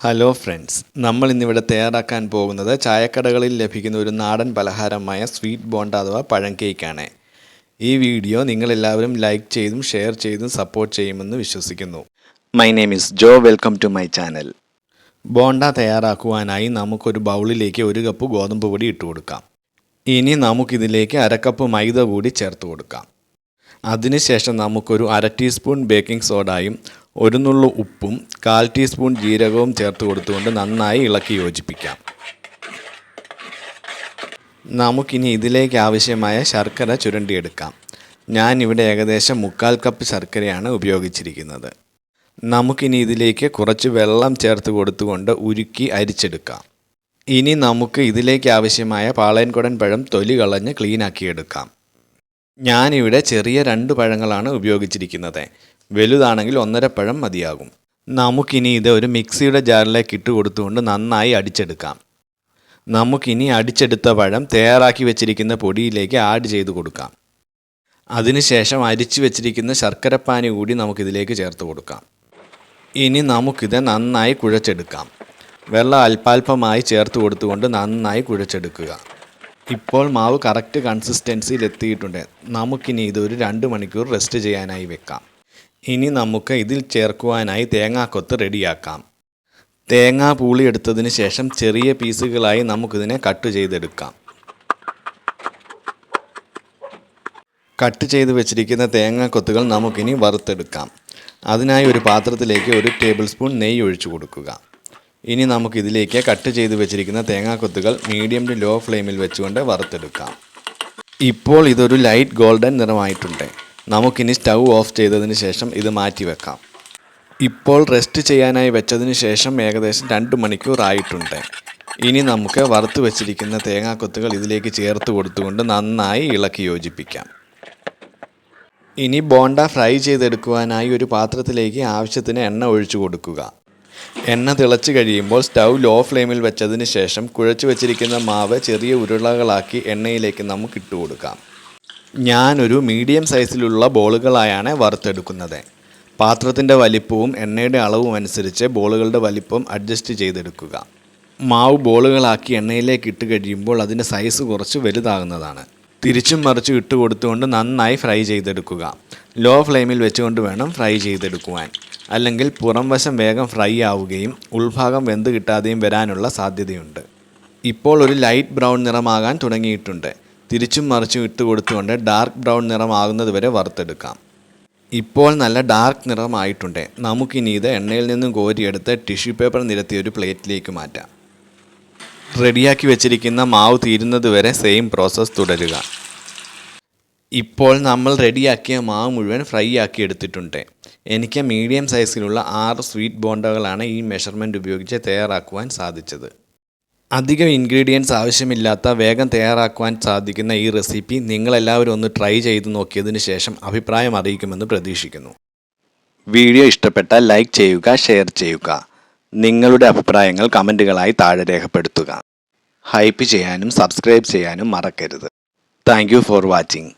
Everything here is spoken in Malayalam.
ഹലോ ഫ്രണ്ട്സ്, നമ്മൾ ഇന്നിവിടെ തയ്യാറാക്കാൻ പോകുന്നത് ചായക്കടകളിൽ ലഭിക്കുന്ന ഒരു നാടൻ പലഹാരമായ സ്വീറ്റ് ബോണ്ട അഥവാ പഴം കേക്കാണ്. ഈ വീഡിയോ നിങ്ങളെല്ലാവരും ലൈക്ക് ചെയ്തും ഷെയർ ചെയ്തും സപ്പോർട്ട് ചെയ്യുമെന്ന് വിശ്വസിക്കുന്നു. My name is Jo, welcome to my channel. Bonda തയ്യാറാക്കുവാനായി നമുക്കൊരു ബൗളിലേക്ക് 1 കപ്പ് ഗോതമ്പ് പൊടി ഇട്ട് കൊടുക്കാം. ഇനി നമുക്കിതിലേക്ക് 1/2 കപ്പ് മൈദ കൂടി ചേർത്ത് കൊടുക്കാം. അതിനുശേഷം നമുക്കൊരു 1/2 ടീസ്പൂൺ ബേക്കിംഗ് സോഡയും 1 നുള്ളു ഉപ്പും 1/4 ടീസ്പൂൺ ജീരകവും ചേർത്ത് കൊടുത്തുകൊണ്ട് നന്നായി ഇളക്കി യോജിപ്പിക്കാം. നമുക്കിനി ഇതിലേക്ക് ആവശ്യമായ ശർക്കര ചുരണ്ടിയെടുക്കാം. ഞാനിവിടെ ഏകദേശം 1/4 കപ്പ് ശർക്കരയാണ് ഉപയോഗിച്ചിരിക്കുന്നത്. നമുക്കിനി ഇതിലേക്ക് കുറച്ച് വെള്ളം ചേർത്ത് കൊടുത്തുകൊണ്ട് ഉരുക്കി അരിച്ചെടുക്കാം. ഇനി നമുക്ക് ഇതിലേക്ക് ആവശ്യമായ പാളയൻകുടൻ പഴം തൊലി കളഞ്ഞ് ക്ലീനാക്കിയെടുക്കാം. ഞാനിവിടെ ചെറിയ 2 പഴങ്ങളാണ് ഉപയോഗിച്ചിരിക്കുന്നത്. വലുതാണെങ്കിൽ 1.5 പഴം മതിയാകും. നമുക്കിനി ഇത് ഒരു മിക്സിയുടെ ജാറിലേക്ക് ഇട്ട് കൊടുത്തുകൊണ്ട് നന്നായി അടിച്ചെടുക്കാം. നമുക്കിനി അടിച്ചെടുത്ത പഴം തയ്യാറാക്കി വെച്ചിരിക്കുന്ന പൊടിയിലേക്ക് ആഡ് ചെയ്ത് കൊടുക്കാം. അതിനുശേഷം അരിച്ചു വെച്ചിരിക്കുന്ന ശർക്കരപ്പാനി കൂടി നമുക്കിതിലേക്ക് ചേർത്ത് കൊടുക്കാം. ഇനി നമുക്കിത് നന്നായി കുഴച്ചെടുക്കാം. വെള്ളം അല്പാൽപമായി ചേർത്ത് കൊടുത്തുകൊണ്ട് നന്നായി കുഴച്ചെടുക്കുക. ഇപ്പോൾ മാവ് കറക്റ്റ് കൺസിസ്റ്റൻസിയിൽ എത്തിയിട്ടുണ്ട്. നമുക്കിനി ഇതൊരു 2 മണിക്കൂർ റെസ്റ്റ് ചെയ്യാനായി വെക്കാം. ഇനി നമുക്ക് ഇതിൽ ചേർക്കുവാനായി തേങ്ങാക്കൊത്ത് റെഡിയാക്കാം. തേങ്ങാ പൂളി എടുത്തതിന് ശേഷം ചെറിയ പീസുകളായി നമുക്കിതിനെ കട്ട് ചെയ്തെടുക്കാം. കട്ട് ചെയ്ത് വെച്ചിരിക്കുന്ന തേങ്ങാക്കൊത്തുകൾ നമുക്കിനി വറുത്തെടുക്കാം. അതിനായി ഒരു പാത്രത്തിലേക്ക് 1 ടേബിൾ സ്പൂൺ നെയ്യ് ഒഴിച്ചു കൊടുക്കുക. ഇനി നമുക്കിതിലേക്ക് കട്ട് ചെയ്ത് വെച്ചിരിക്കുന്ന തേങ്ങാക്കൊത്തുകൾ മീഡിയം ടു ലോ ഫ്ലെയിമിൽ വെച്ചുകൊണ്ട് വറുത്തെടുക്കാം. ഇപ്പോൾ ഇതൊരു ലൈറ്റ് ഗോൾഡൻ നിറമായിട്ടുണ്ട്. നമുക്കിനി സ്റ്റൗ ഓഫ് ചെയ്തതിന് ശേഷം ഇത് മാറ്റി വെക്കാം. ഇപ്പോൾ റെസ്റ്റ് ചെയ്യാനായി വെച്ചതിന് ശേഷം ഏകദേശം 2 മണിക്കൂർ ആയിട്ടുണ്ട്. ഇനി നമുക്ക് വറുത്ത് വെച്ചിരിക്കുന്ന തേങ്ങാക്കൊത്തുകൾ ഇതിലേക്ക് ചേർത്ത് കൊടുത്തുകൊണ്ട് നന്നായി ഇളക്കി യോജിപ്പിക്കാം. ഇനി ബോണ്ട ഫ്രൈ ചെയ്തെടുക്കുവാനായി ഒരു പാത്രത്തിലേക്ക് ആവശ്യത്തിന് എണ്ണ ഒഴിച്ചു കൊടുക്കുക. എണ്ണ തിളച്ച് കഴിയുമ്പോൾ സ്റ്റൗ ലോ ഫ്ലെയിമിൽ വെച്ചതിന് ശേഷം കുഴച്ച് വെച്ചിരിക്കുന്ന മാവ് ചെറിയ ഉരുളകളാക്കി എണ്ണയിലേക്ക് നമുക്ക് ഇട്ട് കൊടുക്കാം. ഞാനൊരു മീഡിയം സൈസിലുള്ള ബോളുകളായാണ് വറുത്തെടുക്കുന്നത്. പാത്രത്തിൻ്റെ വലിപ്പവും എണ്ണയുടെ അളവും അനുസരിച്ച് ബോളുകളുടെ വലിപ്പം അഡ്ജസ്റ്റ് ചെയ്തെടുക്കുക. മാവ് ബോളുകളാക്കി എണ്ണയിലേക്ക് ഇട്ട് കഴിയുമ്പോൾ അതിൻ്റെ സൈസ് കുറച്ച് വലുതാകുന്നതാണ്. തിരിച്ചും മറിച്ചും ഇട്ട് കൊടുത്തുകൊണ്ട് നന്നായി ഫ്രൈ ചെയ്തെടുക്കുക. ലോ ഫ്ലെയിമിൽ വെച്ചുകൊണ്ട് വേണം ഫ്രൈ ചെയ്തെടുക്കുവാൻ. അല്ലെങ്കിൽ പുറം വശം വേഗം ഫ്രൈ ആവുകയും ഉൾഭാഗം വെന്ത് കിട്ടാതെയും വരാനുള്ള സാധ്യതയുണ്ട്. ഇപ്പോൾ ഒരു ലൈറ്റ് ബ്രൗൺ നിറമാകാൻ തുടങ്ങിയിട്ടുണ്ട്. തിരിച്ചും മറിച്ചും ഇട്ട് കൊടുത്തുകൊണ്ട് ഡാർക്ക് ബ്രൗൺ നിറമാകുന്നത് വരെ വറുത്തെടുക്കാം. ഇപ്പോൾ നല്ല ഡാർക്ക് നിറമായിട്ടുണ്ട്. നമുക്കിനി ഇത് എണ്ണയിൽ നിന്നും കോരിയെടുത്ത് ടിഷ്യൂ പേപ്പർ നിരത്തിയ ഒരു പ്ലേറ്റിലേക്ക് മാറ്റാം. റെഡിയാക്കി വെച്ചിരിക്കുന്ന മാവ് തീരുന്നത് വരെ സെയിം പ്രോസസ്സ് തുടരുക. ഇപ്പോൾ നമ്മൾ റെഡിയാക്കിയ മാവ് മുഴുവൻ ഫ്രൈ ആക്കി എടുത്തിട്ടുണ്ട്. എനിക്ക് മീഡിയം സൈസിലുള്ള 6 സ്വീറ്റ് ബോണ്ടകളാണ് ഈ മെഷർമെൻറ്റ് ഉപയോഗിച്ച് തയ്യാറാക്കുവാൻ സാധിച്ചത്. അധികം ഇൻഗ്രീഡിയൻസ് ആവശ്യമില്ലാത്ത വേഗം തയ്യാറാക്കുവാൻ സാധിക്കുന്ന ഈ റെസിപ്പി നിങ്ങളെല്ലാവരും ഒന്ന് ട്രൈ ചെയ്ത് നോക്കിയതിന് ശേഷം അഭിപ്രായം അറിയിക്കുമെന്ന് പ്രതീക്ഷിക്കുന്നു. വീഡിയോ ഇഷ്ടപ്പെട്ടാൽ ലൈക്ക് ചെയ്യുക, ഷെയർ ചെയ്യുക. നിങ്ങളുടെ അഭിപ്രായങ്ങൾ കമൻറ്റുകളായി താഴെ രേഖപ്പെടുത്തുക. ഹൈപ്പ് ചെയ്യാനും സബ്സ്ക്രൈബ് ചെയ്യാനും മറക്കരുത്. Thank you for watching.